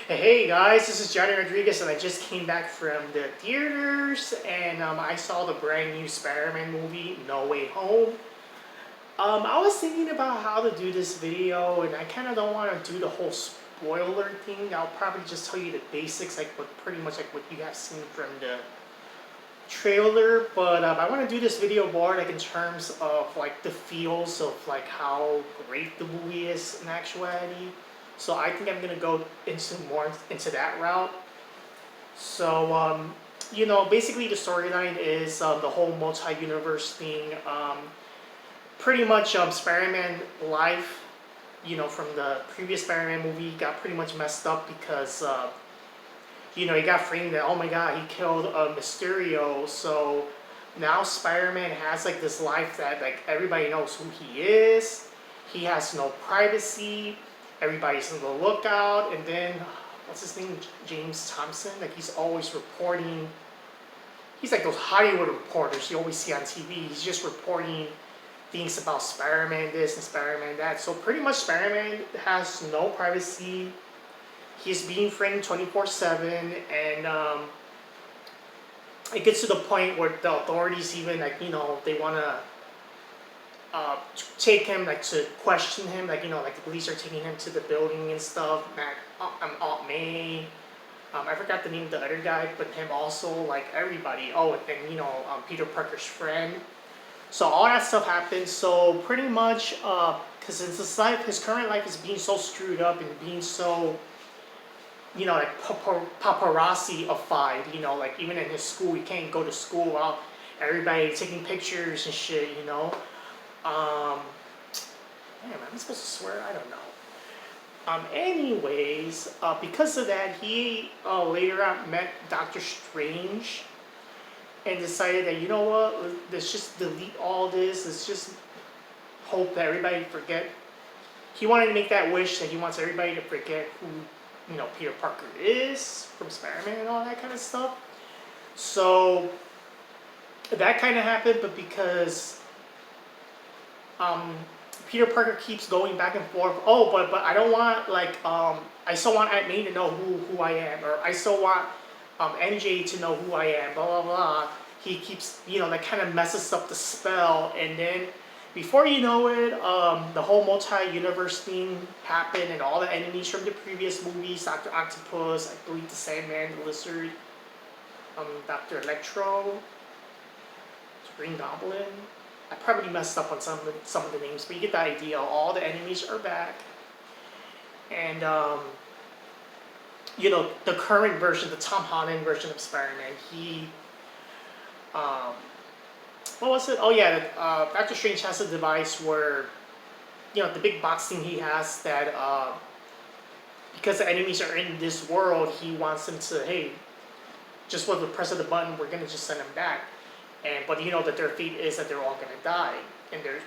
Hey guys, this is Johnny Rodriguez, and I just came back from the theaters, and I saw the brand new Spider-Man movie, No Way Home. I was thinking about how to do this video, and I kind of don't want to do the whole spoiler thing. I'll probably just tell you the basics, like what pretty much like what you have seen from the trailer. But I want to do this video more like in terms of like the feels of like how great the movie is in actuality. So I think I'm gonna go into more into that route. So basically the storyline is the whole multi-universe thing. Pretty much Spider-Man life, from the previous Spider-Man movie got pretty much messed up because he got framed that, oh my god, he killed Mysterio. So now Spider-Man has like this life that like everybody knows who he is. He has no privacy. Everybody's on the lookout. And then what's his name, James Thompson? Like he's always reporting. He's like those Hollywood reporters you always see on TV. He's just reporting things about Spider-Man this and Spider-Man that. So pretty much Spider-Man has no privacy. He's being framed 24/7, and it gets to the point where the authorities even they want to take him like to question him, like the police are taking him to the building and stuff. Aunt May, I forgot the name of the other guy, but him also, like everybody. Oh, and then Peter Parker's friend. So all that stuff happens. So pretty much, because his current life is being so screwed up and being so like paparazzi-ified, like even in his school, he can't go to school without everybody taking pictures and shit. Um, Damn, am I supposed to swear? I don't know. Anyways, because of that, he later on met Doctor Strange and decided that, you know what, let's just delete all this. Let's just hope that everybody forget. He wanted to make that wish that he wants everybody to forget who, Peter Parker is from Spider-Man and all that kind of stuff. So that kind of happened, but because Peter Parker keeps going back and forth. Oh, but I don't want I still want Aunt May to know who I am, or I still want MJ to know who I am. Blah blah blah. He keeps that kind of messes up the spell, and then before you know it, the whole multi-universe thing happened, and all the enemies from the previous movies, Doctor Octopus, I believe the Sandman, the Lizard, Doctor Electro, Green Goblin. I probably messed up on some of the names, but you get the idea. All the enemies are back, and the current version, the Tom Holland version of Spider-Man, he, what was it? Oh yeah, Doctor Strange has a device where, the big box thing he has that, because the enemies are in this world, he wants them to, hey, just with the press of the button, we're gonna just send them back. But that their fate is that they're all gonna die, and they're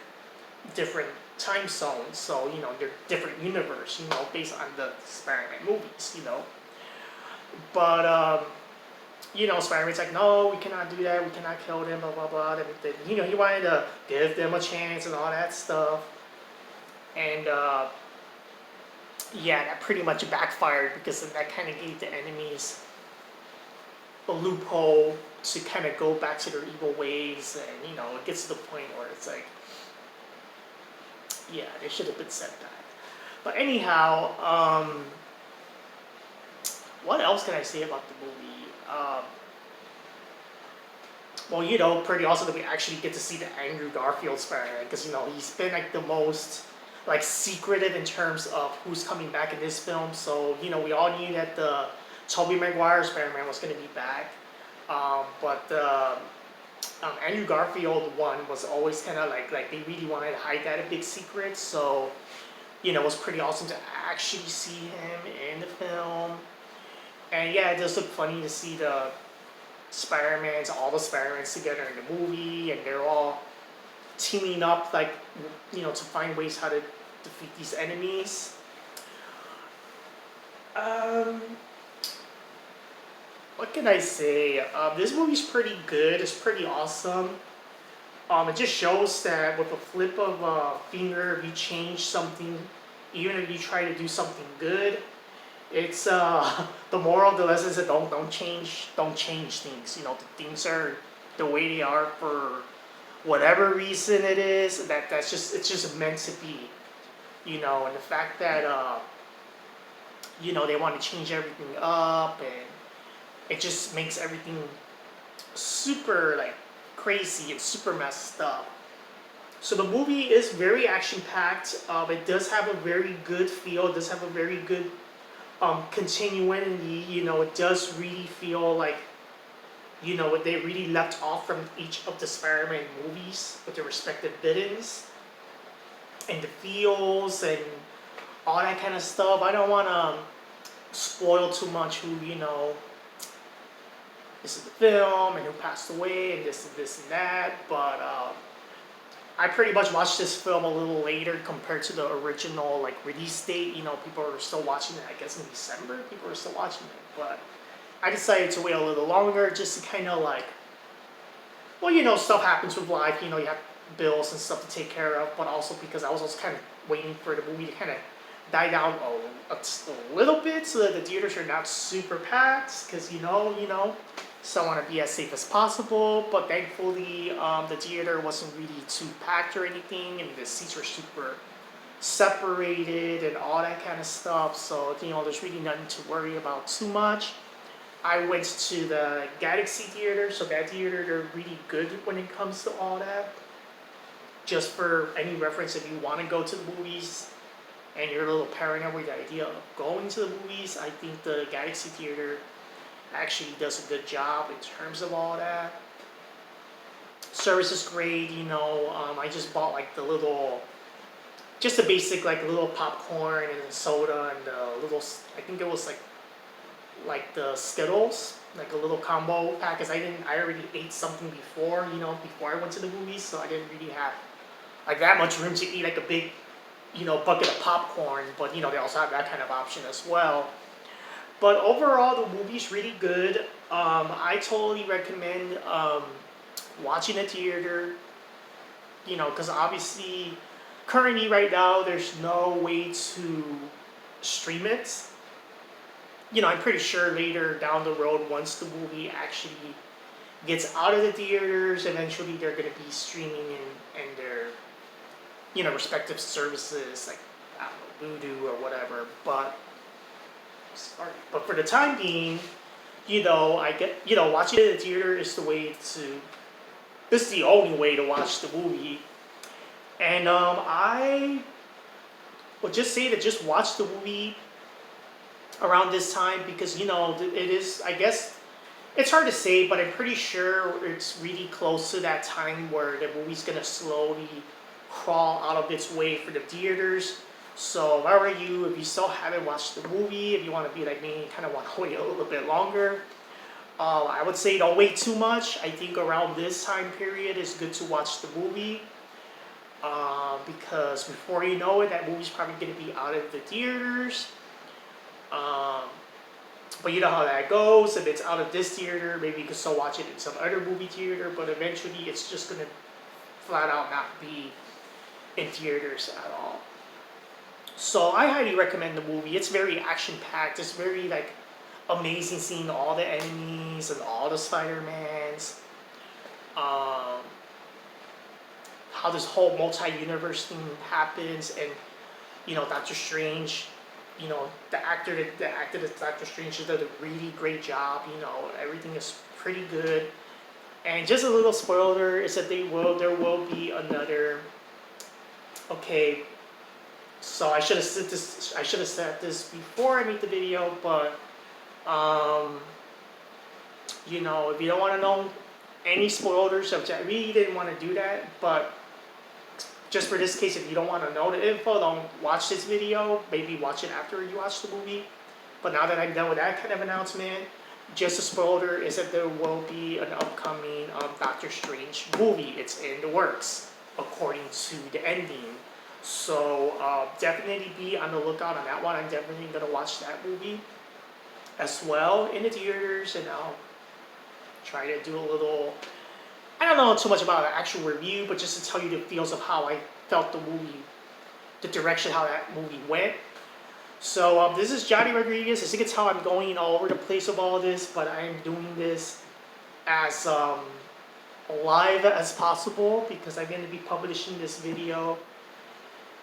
different time zones, so they're different universe, based on the Spider-Man movies, But Spider-Man's like, no, we cannot do that, we cannot kill them, blah blah blah. And he wanted to give them a chance and all that stuff, and yeah, that pretty much backfired because then that kind of gave the enemies a loophole to kind of go back to their evil ways, and it gets to the point where it's like, yeah, they should have been sent back. But anyhow, what else can I say about the movie? Well, pretty awesome that we actually get to see the Andrew Garfield Spider-Man, because he's been like the most like secretive in terms of who's coming back in this film. So we all knew that the Tobey Maguire Spider-Man was going to be back. But the Andrew Garfield one was always kind of like they really wanted to hide that a big secret. So, it was pretty awesome to actually see him in the film. And yeah, it does look funny to see all the Spider-Mans together in the movie, and they're all teaming up, to find ways how to defeat these enemies. What can I say? This movie's pretty good. It's pretty awesome. It just shows that with a flip of a finger, if you change something, even if you try to do something good, It's the moral of the lesson is that don't change things. You know, the things are the way they are for whatever reason it is. That's just it's just meant to be. You know, and the fact that you know they want to change everything up, and it just makes everything super like crazy and super messed up. So the movie is very action packed. It does have a very good feel. It does have a very good continuity. You know, it does really feel like you know they really left off from each of the Spider-Man movies with their respective villains and the feels and all that kind of stuff. I don't want to spoil too much who you know this is the film and who passed away and this and that, but I pretty much watched this film a little later compared to the original like release date. You know, people are still watching it. I guess in December, people are still watching it. But I decided to wait a little longer just to kind of like, well, you know, stuff happens with life. You know, you have bills and stuff to take care of. But also because I was also kind of waiting for the movie to kind of die down a little bit so that the theaters are not super packed. Because so I want to be as safe as possible, but thankfully the theater wasn't really too packed or anything, and the seats were super separated and all that kind of stuff. So there's really nothing to worry about too much. I went to the Galaxy Theater, so that theater they're really good when it comes to all that. Just for any reference, if you want to go to the movies and you're a little paranoid with the idea of going to the movies, I think the Galaxy Theater actually does a good job in terms of all that. Service is great, I just bought like just the basic like little popcorn and soda and the little, I think it was like the Skittles, like a little combo pack, because I already ate something before, before I went to the movies, so I didn't really have like that much room to eat like a big, bucket of popcorn, but they also have that kind of option as well. But overall, the movie's really good. I totally recommend watching a theater. Because obviously, currently right now, there's no way to stream it. I'm pretty sure later down the road, once the movie actually gets out of the theaters, eventually they're going to be streaming in their respective services, like I don't know, Vudu or whatever. But for the time being, watching it in the theater is the way to. This is the only way to watch the movie, and I would just say to just watch the movie around this time because it is. I guess it's hard to say, but I'm pretty sure it's really close to that time where the movie's gonna slowly crawl out of its way for the theaters. So if I were you, if you still haven't watched the movie, if you want to be like me, kind of want to wait a little bit longer, I would say don't wait too much. I think around this time period is good to watch the movie because before you know it, that movie's probably going to be out of the theaters. But you know how that goes. If it's out of this theater, maybe you can still watch it in some other movie theater, but eventually it's just going to flat out not be in theaters at all. So I highly recommend the movie. It's very action packed. It's very like amazing seeing all the enemies and all the Spider-Mans. How this whole multi-universe thing happens, and Doctor Strange. The actor that acted as Doctor Strange did a really great job. Everything is pretty good. And just a little spoiler is that there will be another. Okay. So I should have said this. I should have said this before I made the video, but if you don't want to know any spoilers, which I really didn't want to do that, but just for this case, if you don't want to know the info, don't watch this video. Maybe watch it after you watch the movie. But now that I'm done with that kind of announcement, just a spoiler is that there will be an upcoming Doctor Strange movie. It's in the works, according to the ending. So definitely be on the lookout on that one. I'm definitely going to watch that movie as well in the theaters, and I'll try to do a little. I don't know too much about an actual review, but just to tell you the feels of how I felt the movie, the direction how that movie went. So this is Johnny Rodriguez. As you can tell, I'm going all over the place with all this, but I am doing this as live as possible because I'm going to be publishing this video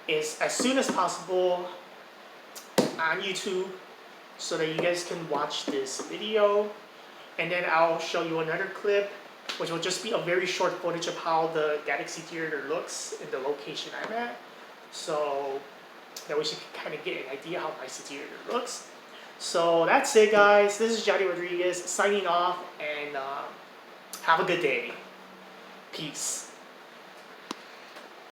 as soon as possible on YouTube so that you guys can watch this video. And then I'll show you another clip, which will just be a very short footage of how the Galaxy Theater looks in the location I'm at. So that way you can kind of get an idea how nice the theater looks. So that's it, guys. This is Johnny Rodriguez signing off, and have a good day. Peace.